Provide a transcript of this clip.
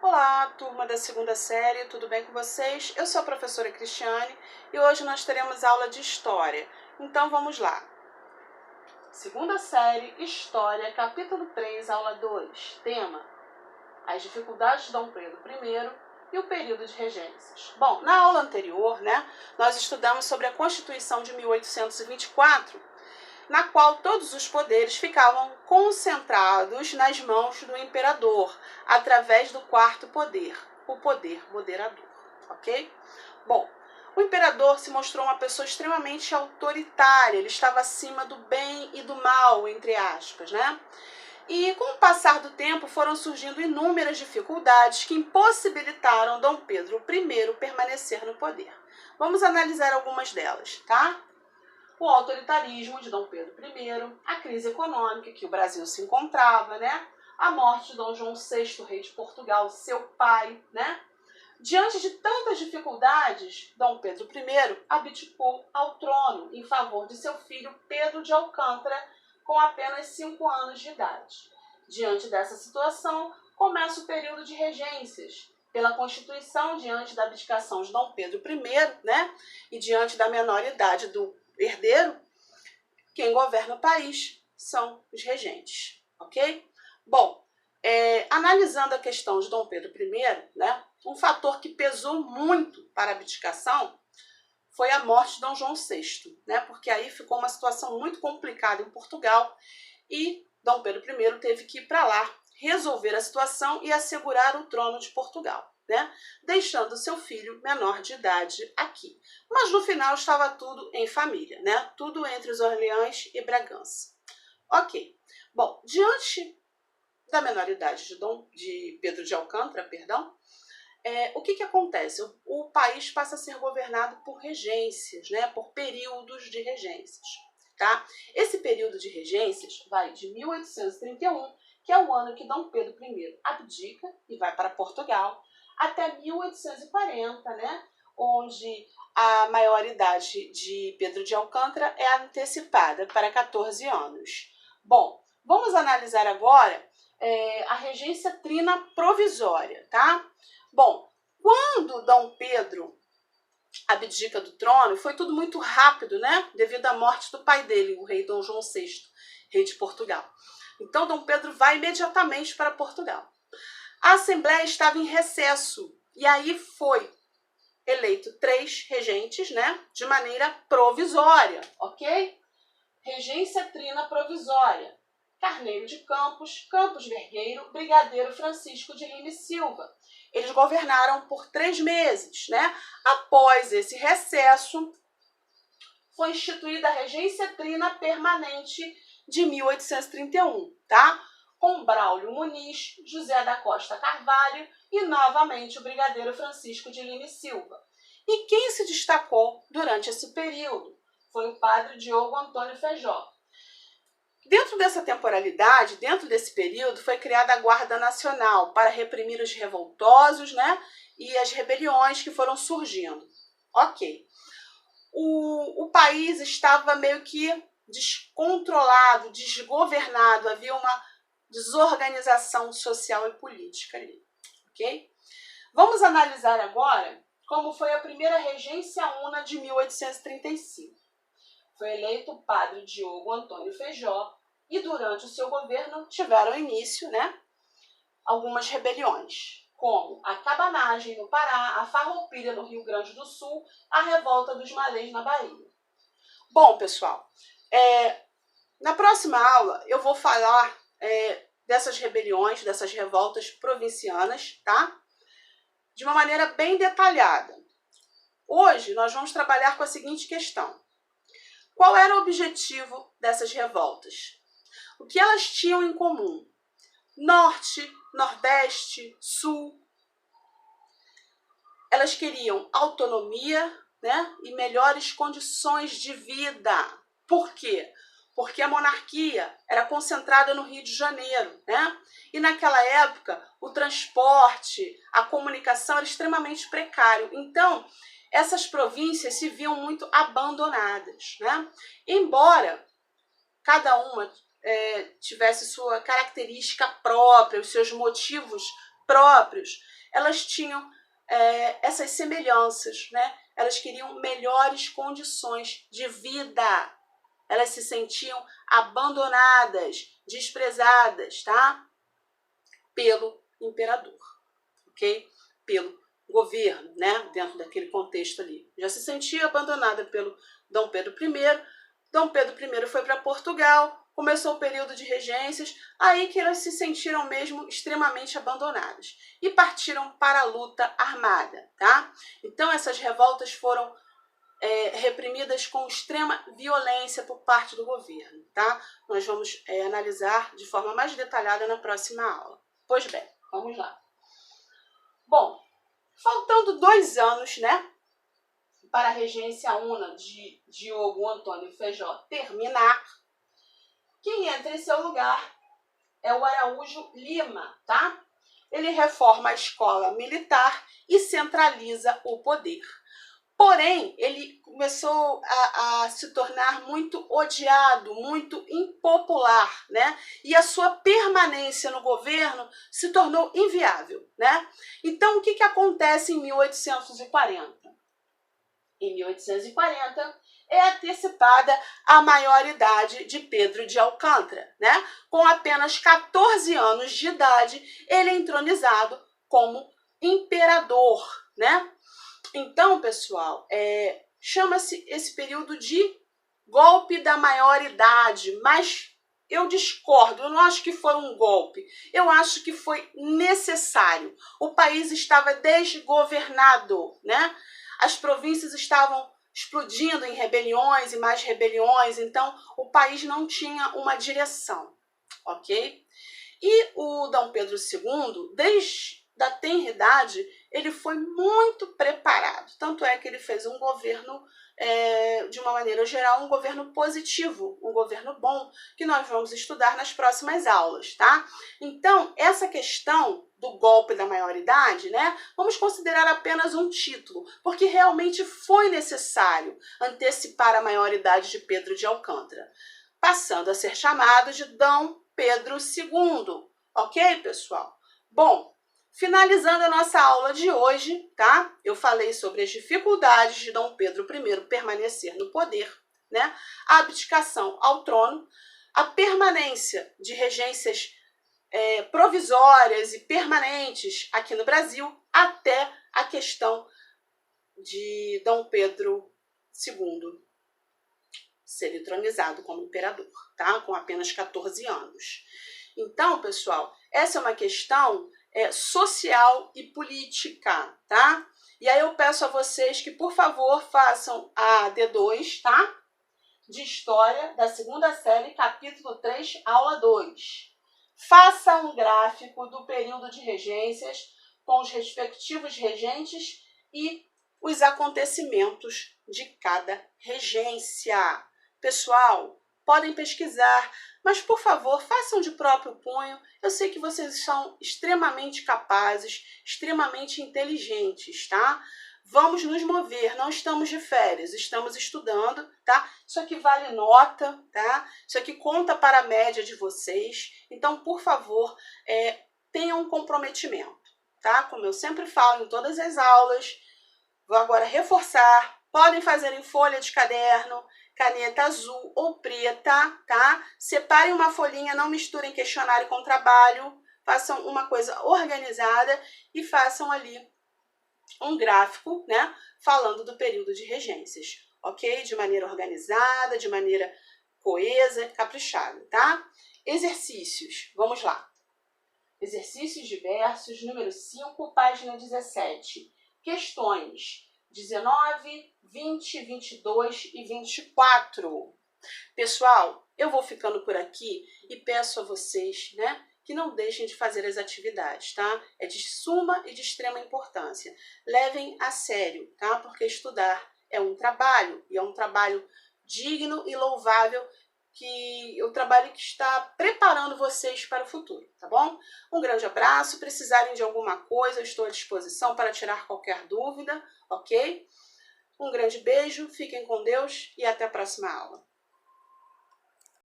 Olá, turma da segunda série, tudo bem com vocês? Eu sou a professora Cristiane e hoje nós teremos aula de História. Então vamos lá. Segunda série, História, capítulo 3, aula 2. Tema: as dificuldades de Dom Pedro I e o período de regências. Bom, na aula anterior, nós estudamos sobre a Constituição de 1824, na qual todos os poderes ficavam concentrados nas mãos do imperador, através do quarto poder, o poder moderador, ok? Bom, o imperador se mostrou uma pessoa extremamente autoritária, ele estava acima do bem e do mal, entre aspas, E com o passar do tempo foram surgindo inúmeras dificuldades que impossibilitaram Dom Pedro I permanecer no poder. Vamos analisar algumas delas, tá? O autoritarismo de Dom Pedro I, a crise econômica que o Brasil se encontrava, a morte de Dom João VI, rei de Portugal, seu pai, Diante de tantas dificuldades, Dom Pedro I abdicou ao trono em favor de seu filho Pedro de Alcântara, com apenas 5 anos de idade. Diante dessa situação, começa o período de regências. Pela Constituição, diante da abdicação de Dom Pedro I, e diante da menor idade do herdeiro, quem governa o país são os regentes, ok? Bom, analisando a questão de Dom Pedro I, um fator que pesou muito para a abdicação foi a morte de Dom João VI, porque aí ficou uma situação muito complicada em Portugal e Dom Pedro I teve que ir para lá resolver a situação e assegurar o trono de Portugal, deixando seu filho menor de idade aqui. Mas no final estava tudo em família, tudo entre os Orleans e Bragança. Ok. Bom, diante da menor idade de Pedro de Alcântara, o que acontece? O país passa a ser governado por regências, por períodos de regências. Tá? Esse período de regências vai de 1831, que é o ano que Dom Pedro I abdica e vai para Portugal, até 1840, onde a maioridade de Pedro de Alcântara é antecipada para 14 anos. Bom, vamos analisar agora a regência trina provisória, tá? Bom, quando Dom Pedro abdica do trono, foi tudo muito rápido, devido à morte do pai dele, o rei Dom João VI, rei de Portugal. Então, Dom Pedro vai imediatamente para Portugal. A Assembleia estava em recesso e aí foi eleito 3 regentes, de maneira provisória, ok? Regência trina provisória. Carneiro de Campos, Campos Vergueiro, Brigadeiro Francisco de Lima e Silva. Eles governaram por 3 meses, Após esse recesso, foi instituída a Regência Trina Permanente de 1831, Com Braulio Muniz, José da Costa Carvalho e, novamente, o Brigadeiro Francisco de Lima e Silva. E quem se destacou durante esse período foi o padre Diogo Antônio Feijó. Dentro dessa temporalidade, dentro desse período, foi criada a Guarda Nacional para reprimir os revoltosos, e as rebeliões que foram surgindo. Ok. O país estava meio que descontrolado, desgovernado, havia uma desorganização social e política ali, ok? Vamos analisar agora como foi a primeira regência una de 1835. Foi eleito o padre Diogo Antônio Feijó e durante o seu governo tiveram início, algumas rebeliões, como a cabanagem no Pará, a farroupilha no Rio Grande do Sul, a revolta dos malês na Bahia. Bom, pessoal, na próxima aula eu vou falar dessas rebeliões, dessas revoltas provincianas, de uma maneira bem detalhada. Hoje nós vamos trabalhar com a seguinte questão: qual era o objetivo dessas revoltas? O que elas tinham em comum? Norte, Nordeste, Sul. Elas queriam autonomia, e melhores condições de vida. Por quê? Porque a monarquia era concentrada no Rio de Janeiro, E naquela época o transporte, a comunicação era extremamente precário. Então, essas províncias se viam muito abandonadas, Embora cada uma tivesse sua característica própria, os seus motivos próprios, elas tinham essas semelhanças, né? Elas queriam melhores condições de vida. Elas se sentiam abandonadas, desprezadas, tá? Pelo imperador, ok? Pelo governo, né? Dentro daquele contexto ali. Já se sentia abandonada pelo Dom Pedro I. Dom Pedro I foi para Portugal, começou o período de regências, aí que elas se sentiram mesmo extremamente abandonadas e partiram para a luta armada, tá? Então essas revoltas foram reprimidas com extrema violência por parte do governo, tá? Nós vamos analisar de forma mais detalhada na próxima aula. Pois bem, vamos lá. Bom, faltando 2 anos, né, para a regência una de Diogo Antônio Feijó terminar, quem entra em seu lugar é o Araújo Lima, tá? Ele reforma a escola militar e centraliza o poder. Porém, ele começou a se tornar muito odiado, muito impopular, né? E a sua permanência no governo se tornou inviável, né? Então, o que acontece em 1840? Em 1840, é antecipada a maioridade de Pedro de Alcântara, né? Com apenas 14 anos de idade, ele é entronizado como imperador, né? Então, pessoal, chama-se esse período de golpe da maioridade, mas eu discordo, eu não acho que foi um golpe, eu acho que foi necessário. O país estava desgovernado, né? As províncias estavam explodindo em rebeliões e mais rebeliões, então o país não tinha uma direção, ok? E o Dom Pedro II, desde a tenra idade, ele foi muito preparado, tanto é que ele fez um governo, de uma maneira geral, um governo positivo, um governo bom, que nós vamos estudar nas próximas aulas, tá? Então, essa questão do golpe da maioridade, né, vamos considerar apenas um título, porque realmente foi necessário antecipar a maioridade de Pedro de Alcântara, passando a ser chamado de Dom Pedro II, ok, pessoal? Bom, finalizando a nossa aula de hoje, tá? Eu falei sobre as dificuldades de Dom Pedro I permanecer no poder, né? A abdicação ao trono, a permanência de regências provisórias e permanentes aqui no Brasil, até a questão de Dom Pedro II ser entronizado como imperador, tá? Com apenas 14 anos. Então, pessoal, essa é uma questão social e política, tá? E aí eu peço a vocês que, por favor, façam a D2, tá? De História, da 2ª série, capítulo 3, aula 2. Faça um gráfico do período de regências com os respectivos regentes e os acontecimentos de cada regência. Pessoal, podem pesquisar, mas, por favor, façam de próprio punho. Eu sei que vocês são extremamente capazes, extremamente inteligentes, tá? Vamos nos mover, não estamos de férias, estamos estudando, tá? Isso aqui vale nota, tá? Isso aqui conta para a média de vocês. Então, por favor, tenham um comprometimento, tá? Como eu sempre falo em todas as aulas, vou agora reforçar. Podem fazer em folha de caderno, caneta azul ou preta, tá? Separem uma folhinha, não misturem questionário com trabalho, façam uma coisa organizada e façam ali um gráfico, né, falando do período de regências, ok? De maneira organizada, de maneira coesa, caprichada, tá? Exercícios, vamos lá. Exercícios diversos, número 5, página 17. Questões 19, 20, 22 e 24. Pessoal, eu vou ficando por aqui e peço a vocês, né, que não deixem de fazer as atividades, tá? É de suma e de extrema importância. Levem a sério, tá? Porque estudar é um trabalho, e é um trabalho digno e louvável, que é o trabalho que está preparando vocês para o futuro, tá bom? Um grande abraço. Precisarem de alguma coisa, eu estou à disposição para tirar qualquer dúvida, ok? Um grande beijo, fiquem com Deus e até a próxima aula.